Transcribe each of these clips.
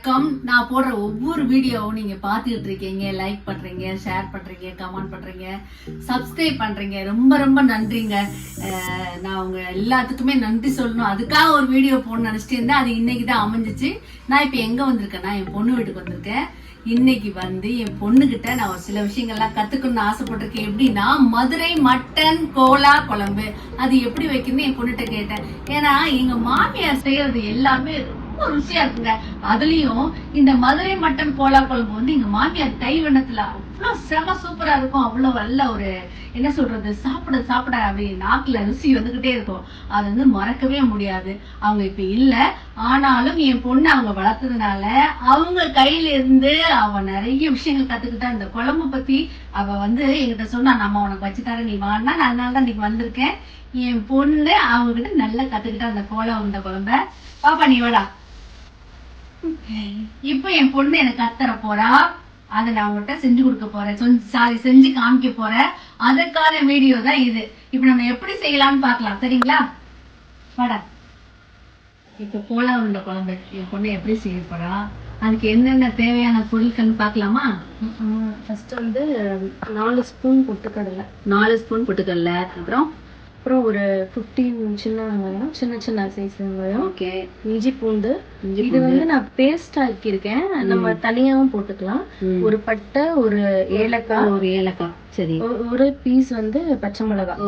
வணக்கம். நான் போடுற ஒவ்வொரு வீடியோவும் நீங்க பாத்துக்கிட்டு இருக்கீங்க, லைக் பண்றீங்க, ஷேர் பண்றீங்க, கமெண்ட் பண்றீங்க, சப்ஸ்கிரைப் பண்றீங்க. ரொம்ப ரொம்ப நன்றிங்க. நான் உங்க எல்லாத்துக்குமே நன்றி சொல்லணும். அதுக்காக ஒரு வீடியோ போடணும்னு நினைச்சிட்டு இருந்தேன். அது இன்னைக்கு தான் அமைஞ்சிச்சு. நான் இப்ப எங்க வந்திருக்கேன்னா என் பொண்ணு வீட்டுக்கு வந்திருக்கேன். இன்னைக்கு வந்து என் பொண்ணுகிட்ட நான் ஒரு சில விஷயங்கள்லாம் கத்துக்கணும்னு ஆசைப்பட்டிருக்கேன். எப்படின்னா மதுரை மட்டன் கோலா குழம்பு அது எப்படி வைக்கணும்னு என் பொண்ணுகிட்ட கேட்டேன். ஏன்னா எங்க மாமியார் செய்யறது எல்லாமே ரொம்ப ருசியா இருக்குங்க. அதுலயும் இந்த மதுரை மட்டன் கோலா குழம்பு வந்து எங்க மாமியார் கைவண்ணத்துல அவ்வளவு செம சூப்பரா இருக்கும். அவ்வளவு நல்ல ஒரு என்ன சொல்றது, சாப்பிட சாப்பிட அப்படி நாக்குல ருசி வந்துகிட்டே இருக்கும். அது வந்து மறக்கவே முடியாது. அவங்க இப்ப இல்ல, ஆனாலும் என் பொண்ணு அவங்க வளர்த்ததுனால அவங்க கையில இருந்து அவ நிறைய விஷயங்கள் கத்துக்கிட்டா. இந்த குழம்பு பத்தி அவ வந்து என்கிட்ட சொன்னா, நம்ம உனக்கு வச்சு தர, நீ வாங்கினா நான் அதனாலதான் இன்னைக்கு வந்திருக்கேன். என் பொண்ணு அவங்க கிட்ட நல்லா கத்துக்கிட்டா அந்த கோலா உருண்டை குழம்ப. பாப்பா நீ வாடா. இப்ப என் பொண்ணு எனக்கு கத்தர போறா. அதை நான் உங்கள்கிட்ட செஞ்சு கொடுக்க போறேன், செஞ்சு காமிக்க போறேன். அதுக்கான வீடியோ தான் இது. இப்ப நம்ம எப்படி செய்யலாம்னு பார்க்கலாம், சரிங்களா? வாடா. இப்ப கோலா உருண்டை குழம்பு என் பொண்ணு எப்படி செய்ய போறா, அதுக்கு என்னென்ன தேவையான பொருட்கள்னு பார்க்கலாமா? ஃபர்ஸ்ட் வந்து 4 ஸ்பூன் பொட்டுக்கடலை. 4 ஸ்பூன் பொட்டுக்கடலை. அப்புறம் ஒரு 15 சின்ன வெங்காயம், சின்ன சின்ன சைஸ் வெங்காயம். ஓகே. இஞ்சி பூண்டு. இது வந்து நான் பேஸ்ட் ஆக்கியிருக்கேன், நம்ம தனியாவும் போட்டுக்கலாம். ஒரு பட்டை, ஒரு ஏலக்காய், சரி. ஒரு பீஸ் வந்து பச்சை மிளகாய்.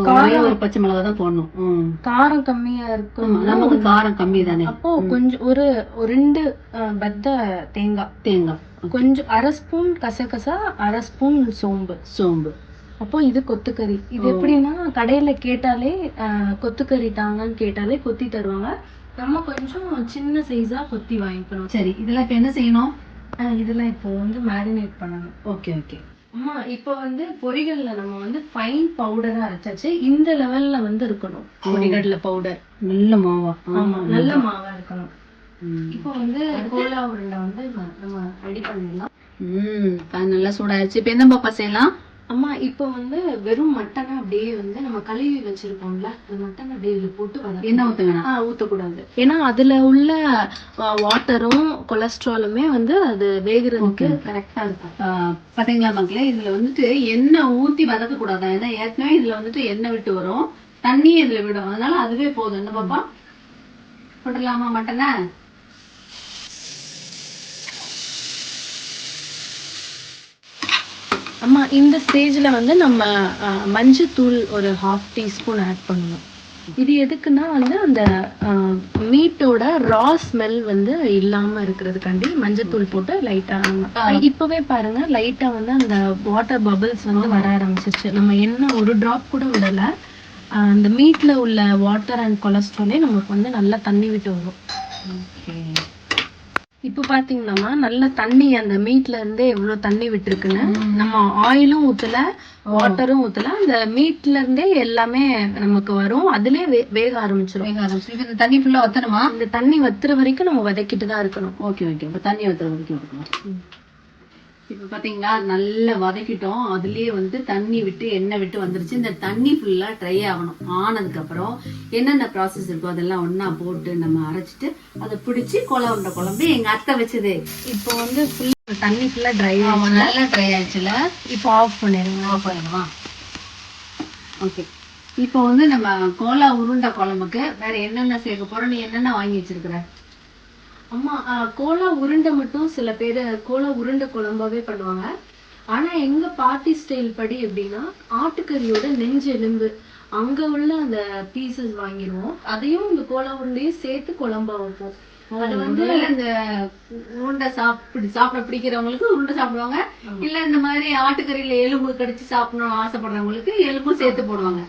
ஒரு பச்சை மிளகாய் தான் போடணும். காரம் கம்மியா இருக்கும், நமக்கு காரம் கம்மி தானே. அப்போ கொஞ்சம் ஒரு 2 பத்த தேங்காய், கொஞ்சம் 1/2 ஸ்பூன் கசகசா, 1/2 ஸ்பூன் சோம்பு. அப்போ இது கொத்துக்கறி. இது எப்படின்னா கடையில கேட்டாலே கொத்துக்கறி தாங்கன்னு கேட்டாலே கொத்தி தருவாங்க. நம்ம கொஞ்சம் சின்ன சைஸா கொத்தி வாங்கிக்கணும். சரி, இதெல்லாம் இப்ப என்ன செய்யணும்? இதெல்லாம் இப்போ வந்து மேரினேட் பண்ணணும். ஓகே. அம்மா இப்போ வந்து பொரிகள்ல நம்ம வந்து ஃபைன் பவுடரா அரைச்சாச்சு. இந்த லெவல்ல வந்து இருக்கணும் பொரிகடலை பவுடர். நல்ல மாவா? ஆமா, நல்ல மாவா இருக்கணும். இப்போ வந்து கோலா உருண்டை வந்து நம்ம ரெடி பண்ணிடலாம். நல்லா சூடாயிருச்சு. இப்ப என்ன பாப்பா செய்யலாம்? அம்மா இப்போ வந்து வெறும் மட்டனை அப்படியே வந்து நம்ம கழுவி வச்சிருக்கோம்ல, அந்த மட்டனை அப்படியே இதுல போட்டு என்ன ஊத்துவேனா? ஊத்தக்கூடாது. ஏன்னா அதுல உள்ள வாட்டரும் கொலஸ்ட்ராலுமே வந்து அது வேகிறதுக்கு கரெக்டா இருக்கும். பாத்தீங்களா மக்களே, இதுல வந்துட்டு எண்ணெய் ஊத்தி வதக்க கூடாது. ஏன்னா ஏற்கனவே இதுல வந்துட்டு எண்ணெய் விட்டு வரும், தண்ணி இதுல விடும். அதனால அதுவே போதும். என்ன பாப்பா, போட்டுடலாமா மட்டனை? அம்மா இந்த ஸ்டேஜ்ல வந்து நம்ம மஞ்சத்தூள் ஒரு 1/2 டீஸ்பூன் ஆட் பண்ணணும். இது எதுக்குன்னா வந்து அந்த மீட்டோட ரா ஸ்மெல் வந்து இல்லாம இருக்கிறதுக்காண்டி மஞ்சத்தூள் போட்டு லைட்டா. இப்பவே பாருங்க, லைட்டா வந்து அந்த வாட்டர் பபிள்ஸ் வந்து வர ஆரம்பிச்சிருச்சு. நம்ம என்ன ஒரு டிராப் கூட விடல. அந்த மீட்ல உள்ள வாட்டர் அண்ட் கொலஸ்ட்ராலே நமக்கு வந்து நல்லா தண்ணி விட்டு வரும். இப்போ பாத்தீங்கன்னா நல்ல தண்ணி அந்த மீட்ல இருந்தே எவ்வளவு தண்ணி விட்டுருக்குன்னு. நம்ம ஆயிலும் ஊத்தல, வாட்டரும் ஊத்தல, அந்த மீட்ல இருந்தே எல்லாமே நமக்கு வரும். அதுலயே வேக ஆரம்பிச்சிடும். இந்த தண்ணி ஃபுல்லா வத்தணுமா? இந்த தண்ணி வத்துற வரைக்கும் நம்ம வதக்கிட்டு தான் இருக்கணும். ஓகே. இப்ப தண்ணி வத்துற வரைக்கும் இருக்கணும். இப்ப பாத்தீங்களா, நல்லா வதக்கிட்டோம். அதுலயே வந்து தண்ணி விட்டு எண்ணெய் விட்டு வந்துருச்சு. இந்த தண்ணி ஃபுல்லா ட்ரை ஆகணும். ஆனதுக்கு அப்புறம் என்னென்ன ப்ராசஸ் இருக்கோ அதெல்லாம் ஒன்னா போட்டு நம்ம அரைச்சிட்டு அதை பிடிச்சி கோலா உருண்டை குழம்பு எங்க அத்தை வச்சது. இப்போ வந்து தண்ணி ஃபுல்லா ட்ரை நல்லா ட்ரை ஆயிடுச்சுல. இப்போ ஆஃப் பண்ணிடுங்க. ஆஃப் பண்ணிடுமா? ஓகே. இப்போ வந்து நம்ம கோலா உருண்டை குழம்புக்கு வேற என்னென்ன சேர்க்க போறோம்? நீ என்னென்ன வாங்கி வச்சிருக்கிற? அம்மா கோலா உருண்டை மட்டும் சில பேர் கோலா உருண்டை குழம்பாவே பண்ணுவாங்க. ஆனா எங்க பாட்டி ஸ்டைல் படி எப்படின்னா, ஆட்டுக்கறியோட நெஞ்சு எலும்பு அங்க உள்ள அந்த பீசஸ் வாங்கிடுவோம். அதையும் இந்த கோலா உருண்டையும் சேர்த்து குழம்பா வைப்போம். அது வந்து இந்த உருண்டை சாப்பிட பிடிக்கிறவங்களுக்கு உருண்டை சாப்பிடுவாங்க. இல்ல இந்த மாதிரி ஆட்டுக்கறியில எலும்பு கடிச்சு சாப்பிடணும்னு ஆசைப்படுறவங்களுக்கு எலும்பும் சேர்த்து போடுவாங்க.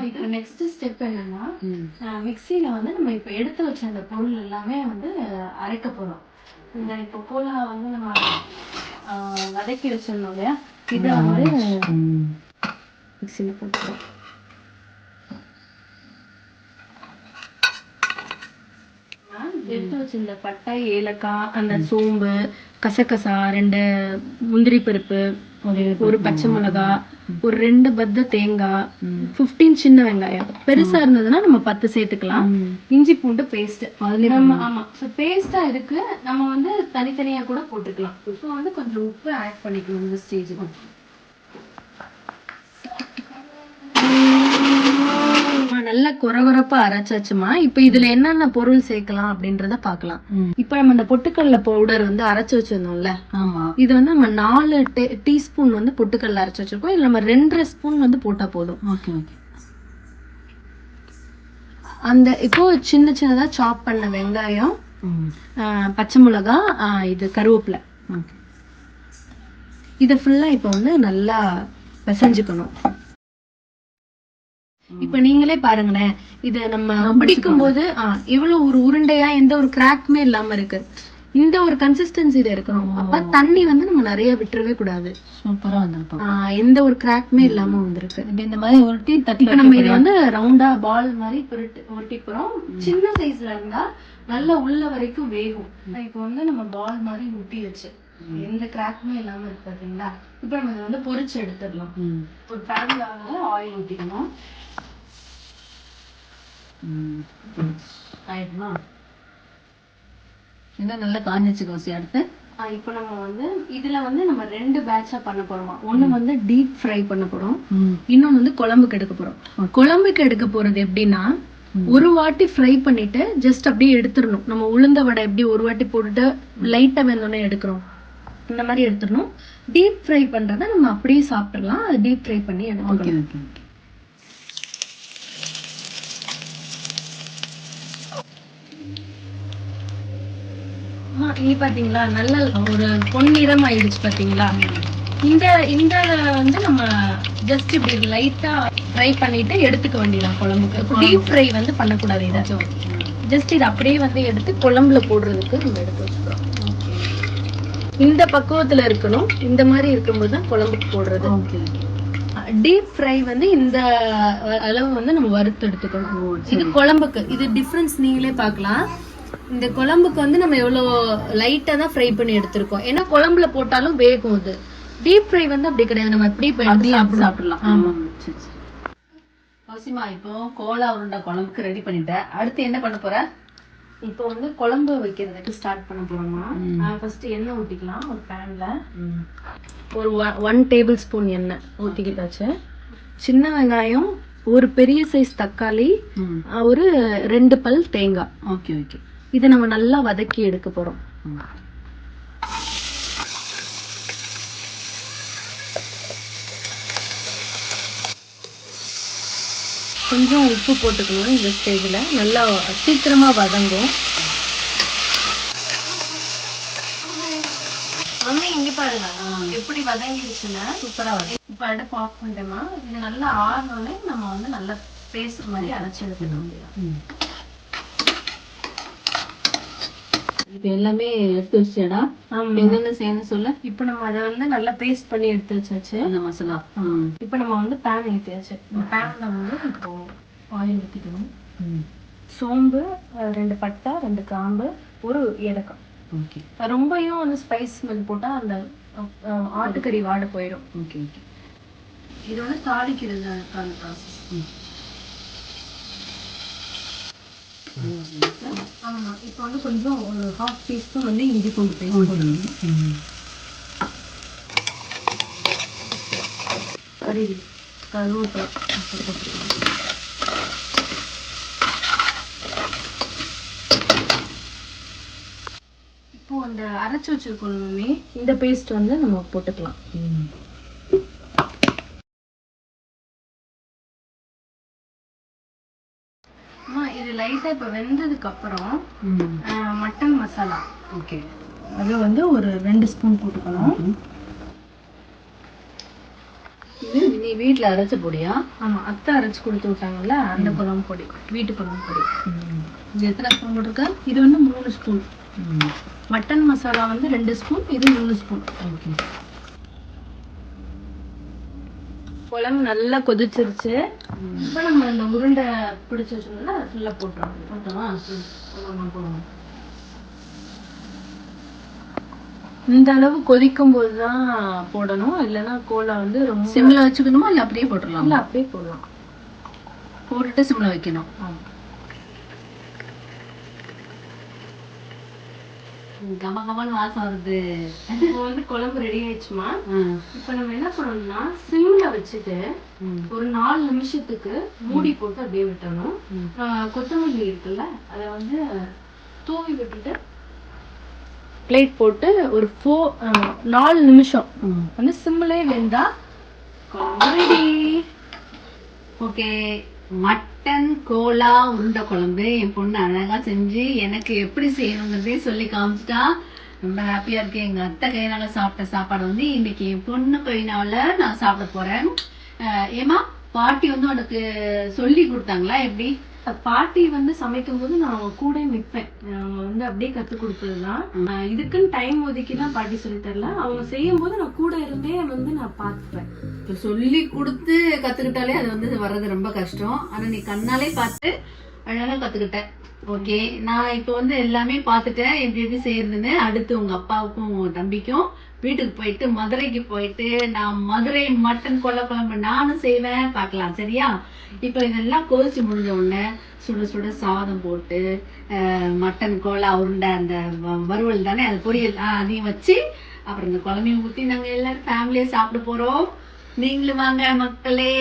இப்போ நெக்ஸ்ட் ஸ்டெப் என்னன்னா, மிக்சியில வந்து நம்ம இப்போ எடுத்து வச்ச அந்த பொருள் எல்லாமே வந்து அரைக்க போறோம். இந்த இப்போ கோலா வந்து நம்ம வதக்கி வச்சிருந்தோம் இல்லையா, இதை வந்து மிக்சியில போட்டுக்கிறோம். எடுத்து வச்சிருந்த பட்டை, ஏலக்காய், அந்த சோம்பு, கசகசா, 2 முந்திரி பருப்பு, ஒரு பச்சை மிளகாய், ஒரு 2 பத்த தேங்காய், 15 சின்ன வெங்காயம். பெருசா இருந்ததுன்னா நம்ம 10 சேர்த்துக்கலாம். இஞ்சி பூண்டு பேஸ்ட் ஆமா பேஸ்டா இருக்கு. நம்ம வந்து தனித்தனியா கூட போட்டுக்கலாம். இப்போ வந்து கொஞ்சம் உப்பு ஆட் பண்ணிக்கணும் இந்த ஸ்டேஜுக்கு. நல்லா கொரகொரப்பா அரைச்சாச்சுமா. இப்ப இதுல என்னென்ன பொருள் சேர்க்கலாம் அப்படின்றத பாக்கலாம். இப்ப நம்ம இந்த பொட்டுக்கடல பவுடர் வந்து அரைச்சு வச்சிருந்தோம்ல, இது வந்து நம்ம 4 டீஸ்பூன் வந்து பொட்டுக்கடல அரைச்சு வச்சிருக்கோம். இதுல நம்ம 2.5 ஸ்பூன் வந்து போட்டா போதும். அந்த இப்போ சின்ன சின்னதா சாப் பண்ண வெங்காயம், பச்சை மிளகா, இது கருவேப்பிலை, இத ஃபுல்லா இப்ப வந்து நல்லா பிசைஞ்சுக்கணும். இப்ப நீங்களே பாருங்களேன், இது நம்ம பிடிக்கும் போது இவ்வளவு ஒரு உருண்டையா எந்த ஒரு கிராக்குமே இல்லாம இருக்கு. இந்த ஒரு கன்சிஸ்டன்சில இருக்கணும். அப்ப தண்ணி வந்து நம்ம நிறைய விட்டுறவே கூடாது. சூப்பரா வந்திருக்கும். எந்த ஒரு கிராக்குமே இல்லாம வந்திருக்கு. இந்த மாதிரி உருட்டி தட்டி நம்ம இது வந்து ரவுண்டா பால் மாதிரி உருட்டி போறோம். சின்ன சைஸ்ல இருந்தா நல்லா உள்ள வரைக்கும் வேகும். இப்ப வந்து நம்ம பால் மாதிரி உருட்டி வச்சு எந்த கிராக்குமே இல்லாம இருக்கு பாத்தீங்களா. இப்ப நம்ம இதை வந்து பொரிச்சு எடுத்துடலாம். ஒரு பேன்ல ஆயில் ஊத்திக்கணும். ஆயிடுமா? இன்னும் நல்லா காஞ்சிச்சு. அடுத்து இப்போ நம்ம வந்து இதுல வந்து நம்ம 2 பேட்சா பண்ண போறோமா. ஒண்ணு வந்து டீப் ஃப்ரை பண்ண போறோம், இன்னொன்னு வந்து குழம்புக்கு எடுக்க போறோம். குழம்புக்கு எடுக்க போறது எப்படின்னா, ஒரு வாட்டி ஃப்ரை பண்ணிட்டு ஜஸ்ட் அப்படியே எடுத்துடணும். நம்ம உளுந்த வடை எப்படி ஒரு வாட்டி போட்டுட்டு லைட்டா வெந்தோடனே எடுக்கிறோம், இந்த மாதிரி எடுத்துடணும். டீப் ஃப்ரை பண்றத நம்ம அப்படியே சாப்பிடலாம். அது டீப் ஃப்ரை பண்ணி எடுத்துக்கலாம். இனி பாத்தீங்களா நல்ல ஒரு பொன்னிறம் ஆயிடுச்சு பாத்தீங்களா. இந்த இந்த வந்து நம்ம ஜஸ்ட் இப்படி லைட்டா ஃப்ரை பண்ணிட்டு எடுத்துக்க வேண்டியதான் குழம்புக்கு. டீப் ஃப்ரை வந்து பண்ணக்கூடாது. ஏதாச்சும் ஜஸ்ட் இது அப்படியே வந்து எடுத்து குழம்புல போடுறதுக்கு நம்ம எடுத்து வச்சுக்கிறோம். இந்த பக்குவத்துல இருக்கணும். இந்த மாதிரி இருக்கும்போது தான் குழம்புக்கு போடுறது. டீப் ஃப்ரை வந்து இந்த அளவு வந்து நம்ம வறுத்து எடுத்துக்கணும். இது குழம்புக்கு. இது டிஃபரன்ஸ் நீங்களே பார்க்கலாம். இந்த குழம்புக்கு வந்து நம்ம எவ்வளவு லைட்டா தான் ஃப்ரை பண்ணி எடுத்திருக்கோம். ஏன்னா குழம்புல போட்டாலும் வேகும். அது டீப் ஃப்ரை வந்து அப்படி கிடையாது. நம்ம எப்படி சாப்பிடலாம். ஆமா. வசிமா, இப்போ கோலா உருண்டை குழம்புக்கு ரெடி பண்ணிட்டேன். அடுத்து என்ன பண்ண போற? இப்போ வந்து குழம்பு வைக்கிறதுக்கு ஸ்டார்ட் பண்ண போறோமா. ஃபர்ஸ்ட் எண்ணெய் ஊத்திக்கலாம். ஒரு பேன்ல ஒரு 1 டேபிள் ஸ்பூன் எண்ணெய் ஊத்திக்கிட்டாச்சு. சின்ன வெங்காயம், ஒரு பெரிய சைஸ் தக்காளி, ஒரு 2 பல் தேங்காய். Okay okay. இதை நம்ம நல்லா வதக்கி எடுக்க போறோம். கொஞ்சம் உப்பு போட்டுக்கணும். இந்த ஸ்டேஜ்ல நல்லா சீக்கிரமா வதங்கும். இங்க பாருங்க எப்படி வதங்கிடுச்சுன்னா சூப்பரா வரும். இப்ப அடுப்பு ஆஃப் பண்ணிட்டோமா. இது நல்லா ஆறணும்னே நம்ம வந்து நல்லா பேஸ்ட் மாதிரி அரைச்சு எடுத்துக்கணும். இப்ப எல்லாமே எடுத்து வச்சேடா. என்னென்ன செய்யணும் சொல்ல. இப்ப நம்ம அதை வந்து நல்லா பேஸ்ட் பண்ணி எடுத்து வச்சாச்சு. அந்த மசாலா. இப்ப நம்ம வந்து பேன் ஊத்தியாச்சு. இந்த பேன்ல வந்து இப்போ ஆயில் ஊத்திக்கணும். சோம்பு, 2 பட்டை, 2 கிராம்பு, ஒரு ஏலக்காய். ஓகே. ரொம்பயும் வந்து ஸ்பைஸ் ஸ்மெல் போட்டா அந்த ஆட்டுக்கறி வாட போயிடும். Okay okay. இது வந்து தாளிக்கிறதுக்கான ப்ராசஸ். ஆமா. இப்போ வந்து கொஞ்சம் ஒரு 1/2 டீஸ்பூன் வந்து இஞ்சி பூண்டு பேஸ்ட் போடணும். கருவேப்பிலை இப்போ அந்த அரைச்சு வச்சிருக்கோமே இந்த பேஸ்ட் வந்து நம்ம போட்டுக்கலாம். இது லைட்டா இப்ப வெந்ததுக்கு அப்புறம் மட்டன் மசாலா. ஓகே. அது வந்து ஒரு 2 ஸ்பூன் போட்டுக்கணும். இது நீ வீட்டுல அரைச்ச பொடியா? ஆமா, அத்தை அரைச்சு கொடுத்து விட்டாங்கல்ல அந்த குழம்பு பொடி, வீட்டு குழம்பு பொடி. இது எத்தனை ஸ்பூன் போட்டிருக்க? இது வந்து 3 ஸ்பூன். மட்டன் மசாலா வந்து 2 ஸ்பூன், இது 3 ஸ்பூன். ஓகே. குழம்பு நல்லா கொதிச்சிருச்சு. இப்போ நம்ம இந்த உருண்டை பிடிச்சி வச்சோம்னா அதை ஃபுல்லாக போட்டுருவோம். இந்த அளவு கொதிக்கும் போதுதான் போடணும், இல்லைன்னா கோலா வந்து ரொம்ப சிம்ல வச்சுக்கணுமா இல்ல அப்படியே போட்டுடலாம்? இல்ல அப்படியே போடலாம். போட்டுட்டு சிம்ல வைக்கணும். கம கமன்னு வாசம் வருது. இப்போ வந்து குழம்பு ரெடி ஆயிடுச்சுமா. இப்போ நம்ம என்ன பண்ணணும்னா சிம்ல வச்சுட்டு ஒரு 4 நிமிஷத்துக்கு மூடி போட்டு அப்படியே விட்டணும். கொத்தமல்லி இருக்குல்ல அதை வந்து தூவி விட்டுட்டு பிளேட் போட்டு ஒரு 4 நிமிஷம் வந்து சிம்லே வெந்தா குழம்பு ரெடி. ஓகே, மட்டன் கோலா உருண்டை குழம்பு என் பொண்ணு அழகா செஞ்சு எனக்கு எப்படி செய்யணுங்கிறதே சொல்லி காமிச்சிட்டா. ரொம்ப ஹாப்பியா இருக்கேன். எங்க அத்தை கையினால சாப்பிட்ட சாப்பாடு வந்து இன்னைக்கு என் பொண்ணு கையினால நான் சாப்பிட போறேன். ஏமா பாட்டி வந்து உனக்கு சொல்லி கொடுத்தாங்களா எப்படி? பாட்டி வந்து சமைக்கும் போது நான் கூட நிற்பேன். அவங்க வந்து அப்படியே கத்து கொடுத்ததுதான். இதுக்குன்னு டைம் ஒதுக்கிலாம் பாட்டி சொல்லி தரல. அவங்க செய்யும் போது நான் கூட இருந்தே வந்து நான் பார்த்துப்பேன். இப்போ சொல்லி கொடுத்து கத்துக்கிட்டாலே அது வந்து வர்றது ரொம்ப கஷ்டம். ஆனா நீ கண்ணாலே பார்த்து அழகா கத்துக்கிட்ட. ஓகே, நான் இப்போ வந்து எல்லாமே பார்த்துட்டேன் எப்படி எப்படி செய்யறதுன்னு. அடுத்து உங்க அப்பாவுக்கும் உங்க தம்பிக்கும் வீட்டுக்கு போயிட்டு மதுரைக்கு போயிட்டு நான் மதுரை மட்டன் கொல்லை குழம்பு நானும் செய்வேன், பார்க்கலாம். சரியா? இப்போ இதெல்லாம் கொதிச்சு முடிஞ்ச உடனே சுட சுட சாதம் போட்டு மட்டன் கோலா உருண்டை அந்த வறுவல் தானே, அது பொரியல் அதையும் வச்சு அப்புறம் இந்த குழம்பையும் ஊற்றி நாங்கள் எல்லாரும் ஃபேமிலியா சாப்பிட போறோம். நீங்களும் வாங்க மக்களே.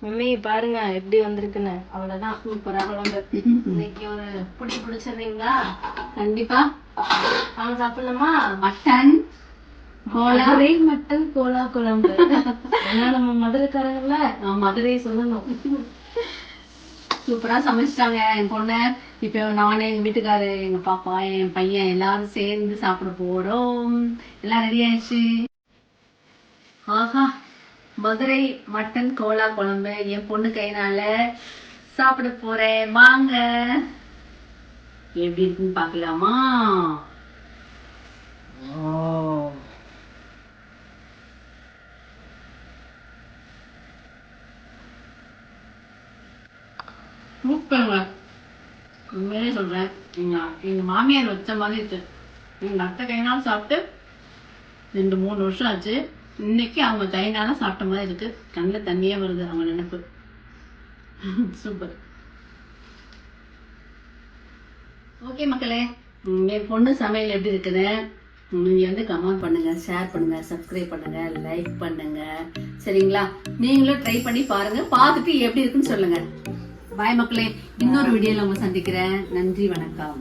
மம்மி பாருங்க எப்படி வந்திருக்குன்னு. அவ்வளவுதான், சூப்பரா குழம்பு. இன்னைக்கு ஒரு பிடிச்சிருந்தீங்களா? கண்டிப்பா அவங்க சாப்பிடலாமா? மட்டன் கோலா, மட்டன் கோலா குழம்பு. ஏன்னா நம்ம மதுரைக்காரங்கல்ல, மதுரை சொல்லணும். சூப்பரா சமைச்சிட்டாங்க என் பொண்ணு. இப்போ நானே, எங்க வீட்டுக்காரு, எங்க பாப்பா, என் பையன் எல்லாரும் சேர்ந்து சாப்பிட போறோம். எல்லாம் ரெடி ஆயிடுச்சு. ஆஹா, மதுரை மட்டன் கோலா குழம்பு என் பொண்ணு கையினால சாப்பிட போறேன். வாங்க, எப்படி இருக்குன்னு பார்க்கலாமா? சூப்பருங்க, உண்மையிலே சொல்றேன். எங்க மாமியார் வச்ச மாதிரி இருக்கு. எங்க அத்தை கையினாலும் சாப்பிட்டு 2-3 வருஷம் ஆச்சு. இன்னைக்கு அவங்க கையினால சாப்பிட்ட மாதிரி இருக்கு. கண்ணில் தண்ணியே வருது அவங்க நினைப்பு. சூப்பர். ஓகே மக்களே, என் பொண்ணு சமையல் எப்படி இருக்குது நீங்க வந்து கமெண்ட் பண்ணுங்க, ஷேர் பண்ணுங்க, சப்ஸ்கிரைப் பண்ணுங்க, லைக் பண்ணுங்க. சரிங்களா? நீங்களும் ட்ரை பண்ணி பாருங்க, பார்த்துட்டு எப்படி இருக்குன்னு சொல்லுங்க. பாய் மக்களே, இன்னொரு வீடியோல உங்க சந்திக்கிறேன். நன்றி, வணக்கம்.